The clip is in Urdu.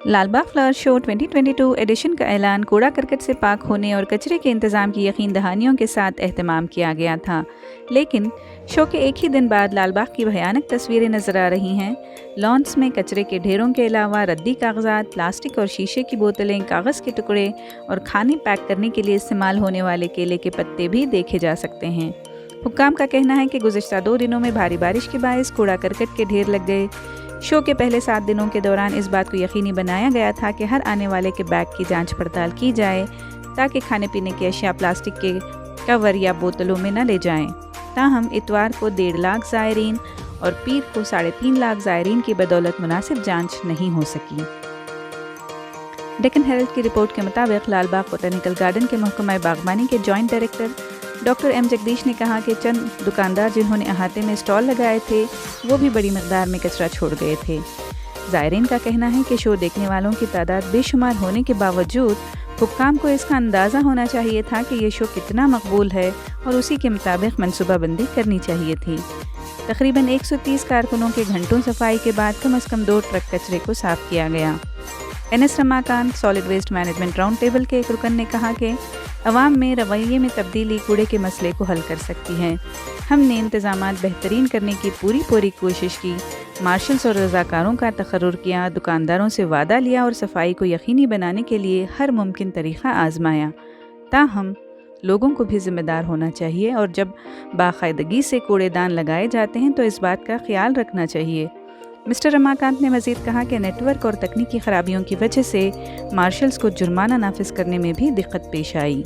Lal Bagh flower show 2022 edition کا اعلان کوڑا کرکٹ سے پاک ہونے اور کچرے کے انتظام کی یقین دہانیوں کے ساتھ اہتمام کیا گیا تھا، لیکن شو کے ایک ہی دن بعد لال باغ کی بھیانک تصویریں نظر آ رہی ہیں۔ لانس میں کچرے کے ڈھیروں کے علاوہ ردی کاغذات، پلاسٹک اور شیشے کی بوتلیں، کاغذ کے ٹکڑے اور کھانے پیک کرنے کے لیے استعمال ہونے والے کیلے کے پتے بھی دیکھے جا سکتے ہیں۔ حکام کا کہنا ہے کہ گزشتہ 2 دنوں میں بھاری بارش کے باعث کوڑا کرکٹ کے ڈھیر لگ گئے۔ شو کے پہلے 7 دنوں کے دوران اس بات کو یقینی بنایا گیا تھا کہ ہر آنے والے کے بیگ کی جانچ پڑتال کی جائے تاکہ کھانے پینے کی اشیاء پلاسٹک کے کور یا بوتلوں میں نہ لے جائیں۔ تاہم اتوار کو 1.5 لاکھ زائرین اور پیر کو 3.5 لاکھ زائرین کی بدولت مناسب جانچ نہیں ہو سکی۔ ڈیکن ہیرلڈ کی رپورٹ کے مطابق لال باغ بوٹینیکل گارڈن کے محکمہ باغبانی کے joint director doctor M Jagdish نے کہا کہ چند دکاندار جنہوں نے احاطے میں اسٹال لگائے تھے وہ بھی بڑی مقدار میں کچرا چھوڑ گئے تھے۔ زائرین کا کہنا ہے کہ شو دیکھنے والوں کی تعداد بے شمار ہونے کے باوجود حکام کو اس کا اندازہ ہونا چاہیے تھا کہ یہ شو کتنا مقبول ہے اور اسی کے مطابق منصوبہ بندی کرنی چاہیے تھی۔ تقریباً 130 کارکنوں کے گھنٹوں صفائی کے بعد کم از کم 2 ٹرک کچرے کو صاف کیا گیا۔ N S Ramakant solid waste management round table کے ایک رکن نے کہا کہ عوام میں رویے میں تبدیلی کوڑے کے مسئلے کو حل کر سکتی ہے۔ ہم نے انتظامات بہترین کرنے کی پوری کوشش کی، مارشلز اور رضاکاروں کا تقرر کیا، دکانداروں سے وعدہ لیا اور صفائی کو یقینی بنانے کے لیے ہر ممکن طریقہ آزمایا۔ تاہم لوگوں کو بھی ذمہ دار ہونا چاہیے اور جب باقاعدگی سے کوڑے دان لگائے جاتے ہیں تو اس بات کا خیال رکھنا چاہیے۔ مسٹر رماکانت نے مزید کہا کہ نیٹ ورک اور تکنیکی خرابیوں کی وجہ سے مارشلز کو جرمانہ نافذ کرنے میں بھی دقت پیش آئی۔